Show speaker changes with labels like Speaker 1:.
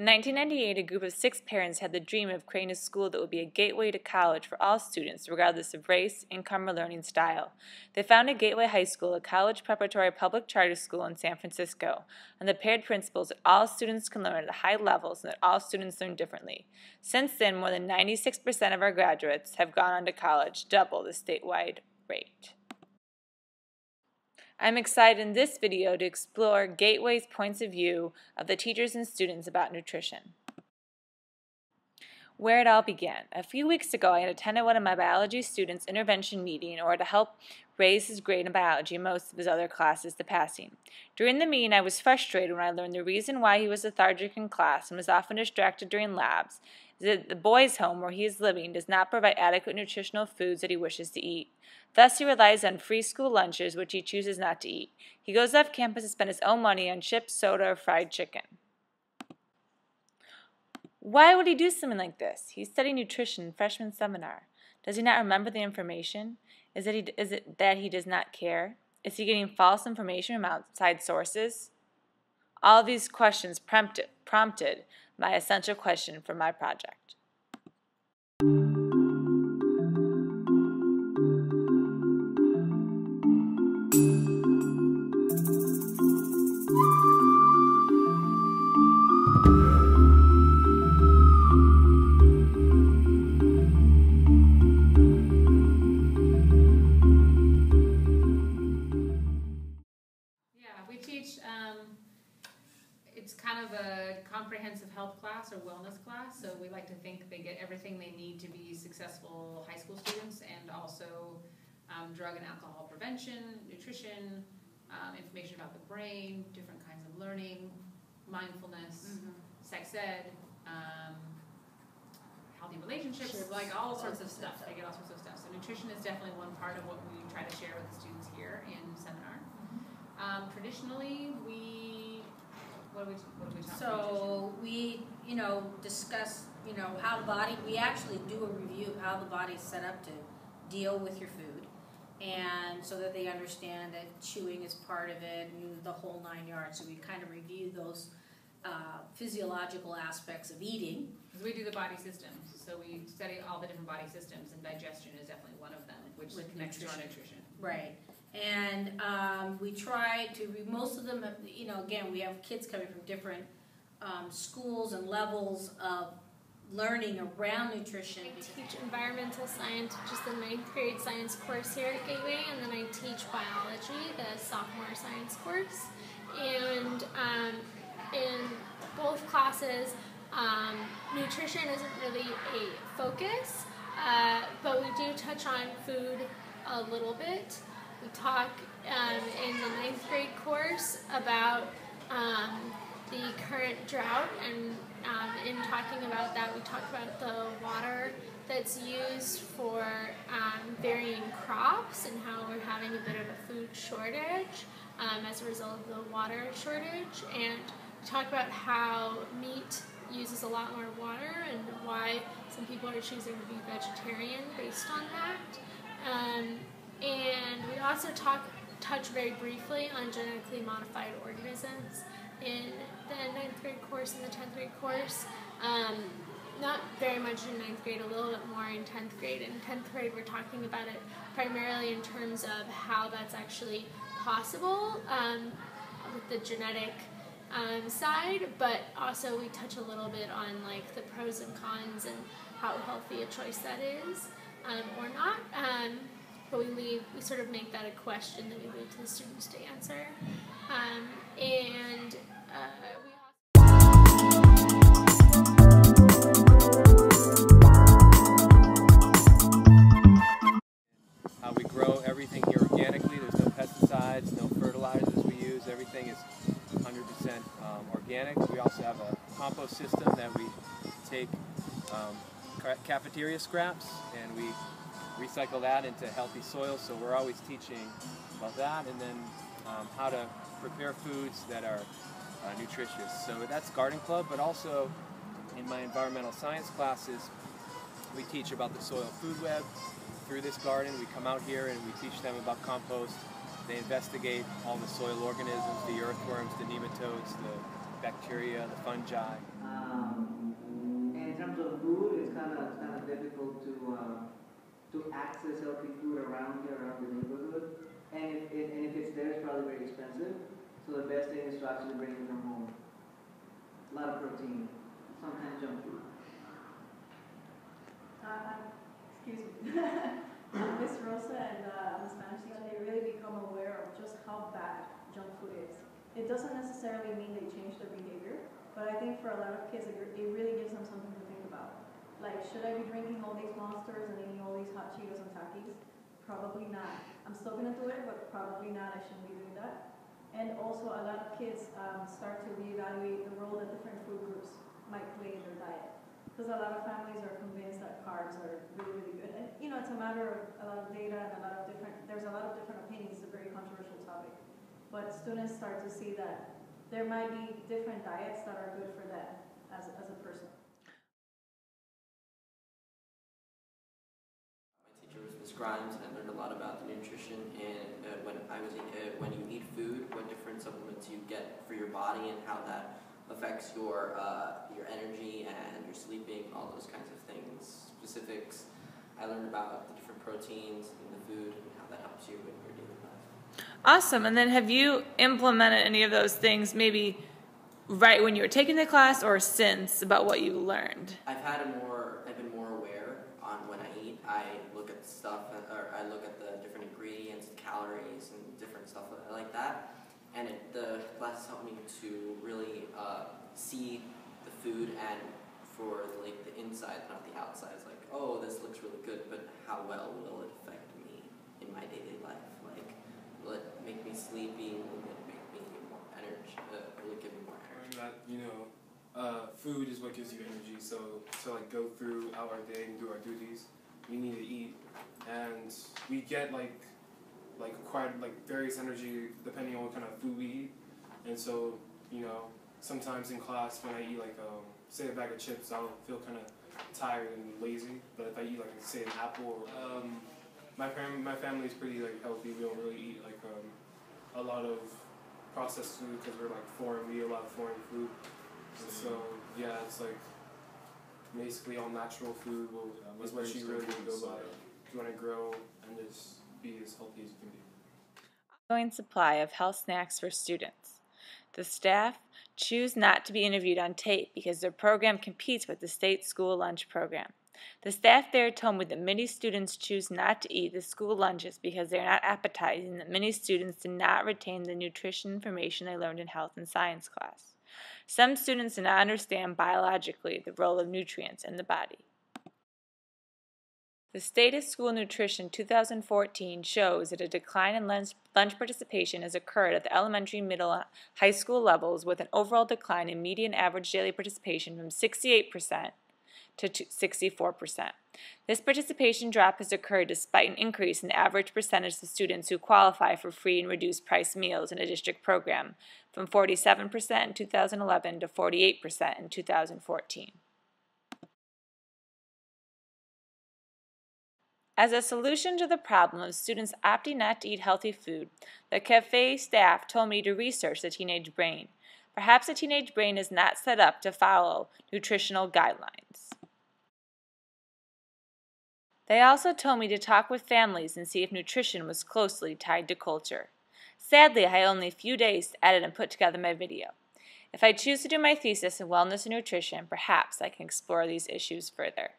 Speaker 1: 1998, a group of 6 parents had the dream of creating a school that would be a gateway to college for all students, regardless of race, income, or learning style. They founded Gateway High School, a college preparatory public charter school in San Francisco, on the paired principles that all students can learn at high levels and that all students learn differently. Since then, more than 96% of our graduates have gone on to college, double the statewide rate. I'm excited in this video to explore Gateway's points of view of the teachers and students about nutrition. Where it all began. A few weeks ago, I had attended one of my biology students' intervention meeting in order to help raise his grade in biology and most of his other classes to passing. During the meeting, I was frustrated when I learned the reason why he was lethargic in class and was often distracted during labs is that the boys' home where he is living does not provide adequate nutritional foods that he wishes to eat. Thus, he relies on free school lunches, which he chooses not to eat. He goes off campus to spend his own money on chips, soda, or fried chicken. Why would he do something like this? He's studying nutrition in freshman seminar. Does he not remember the information? Is it that he does not care? Is he getting false information from outside sources? All of these questions prompted my essential question for my project.
Speaker 2: It's kind of a comprehensive health class or wellness class, so we like to think they get everything they need to be successful high school students, and also drug and alcohol prevention, nutrition, information about the brain, different kinds of learning, mindfulness, sex ed, healthy relationships, like all sorts of stuff. They get all sorts of stuff. So nutrition is definitely one part of what we try to share with the students here in seminar. Traditionally, what do we talk about?
Speaker 3: So we, discuss, how the body, we actually do a review of how the body's set up to deal with your food, and so that they understand that chewing is part of it, and the whole 9 yards. So we kind of review those physiological aspects of eating.
Speaker 2: Because we do the body systems, so we study all the different body systems, and digestion is definitely one of them, which connects to our nutrition.
Speaker 3: Right. And we try to, most of them, again, we have kids coming from different schools and levels of learning around nutrition.
Speaker 4: I teach environmental science, which is the 9th grade science course here at Gateway, and then I teach biology, the sophomore science course. And in both classes, nutrition isn't really a focus, but we do touch on food a little bit. We talk in the 9th grade course about the current drought, and in talking about that, we talk about the water that's used for varying crops and how we're having a bit of a food shortage as a result of the water shortage. And we talk about how meat uses a lot more water and why some people are choosing to be vegetarian based on that. And we also touch very briefly on genetically modified organisms in the 9th grade course and the 10th grade course. Not very much in 9th grade, a little bit more in 10th grade. In 10th grade, we're talking about it primarily in terms of how that's actually possible with the genetic side, but also we touch a little bit on like the pros and cons and how healthy a choice that is or not. But we sort of make that a question that we leave to the students to answer.
Speaker 5: How we grow everything here organically. There's no pesticides, no fertilizers we use. Everything is 100% organic. We also have a compost system that we take cafeteria scraps and we recycle that into healthy soil, so we're always teaching about that, and then how to prepare foods that are nutritious. So that's Garden Club, but also in my environmental science classes, we teach about the soil food web. Through this garden, we come out here and we teach them about compost. They investigate all the soil organisms, the earthworms, the nematodes, the bacteria, the fungi.
Speaker 6: kind of difficult to access healthy food around here, around the neighborhood. And if it's there, it's probably very expensive. So the best thing is to actually bring it from home. A lot of protein, sometimes junk food.
Speaker 7: Excuse me. I'm Miss Rosa, and I'm a Spanish teacher. They really become aware of just how bad junk food is. It doesn't necessarily mean they change their behavior, but I think for a lot of kids, it really gives them something to think about. Like, should I be drinking all these Monsters and eating all these hot Cheetos and Takis? Probably not. I'm still going to do it, but probably not. I shouldn't be doing that. And also, a lot of kids start to reevaluate the role that different food groups might play in their diet. Because a lot of families are convinced that carbs are really, really good. And, you know, it's a matter of a lot of data and there's a lot of different opinions. It's a very controversial topic. But students start to see that there might be different diets that are good for them as a person.
Speaker 8: My teacher was Ms. Grimes, and I learned a lot about the nutrition and when you eat food, what different supplements you get for your body and how that affects your energy and your sleeping, all those kinds of things, specifics. I learned about the different proteins in the food and how that helps you in your daily life.
Speaker 1: Awesome. And then have you implemented any of those things maybe right when you were taking the class or since about what you learned?
Speaker 8: I've been more aware on when I eat. I look at stuff, or I look at the different ingredients, calories, and different stuff like that. And the classes helped me to really see the food and for the inside, not the outside. It's like, oh, this looks really good, but how well will it affect me in my daily life? Like, will it make me sleepy? Will it make me more energy? Will it give me more energy?
Speaker 9: That, you know, food is what gives you energy. So to like go through our day and do our duties, we need to eat, and we get like quite various energy depending on what kind of food we eat. And so, you know, sometimes in class when I eat say a bag of chips, I'll feel kind of tired and lazy. But if I eat say an apple, my family is pretty healthy. We don't really eat a lot of processed food because we're foreign. We eat a lot of foreign food. And so yeah, it's basically all natural food is what you really need to go by if you want to grow and just be as healthy as you can be.
Speaker 1: Ongoing supply of health snacks for students. The staff choose not to be interviewed on tape because their program competes with the state school lunch program. The staff there told me that many students choose not to eat the school lunches because they are not appetizing, and that many students did not retain the nutrition information they learned in health and science class. Some students do not understand biologically the role of nutrients in the body. The State of School Nutrition 2014 shows that a decline in lunch participation has occurred at the elementary, middle, and high school levels, with an overall decline in median average daily participation from 68% to 64%. This participation drop has occurred despite an increase in the average percentage of students who qualify for free and reduced price meals in a district program, from 47% in 2011 to 48% in 2014. As a solution to the problem of students opting not to eat healthy food, the cafe staff told me to research the teenage brain. Perhaps the teenage brain is not set up to follow nutritional guidelines. They also told me to talk with families and see if nutrition was closely tied to culture. Sadly, I had only a few days to edit and put together my video. If I choose to do my thesis in wellness and nutrition, perhaps I can explore these issues further.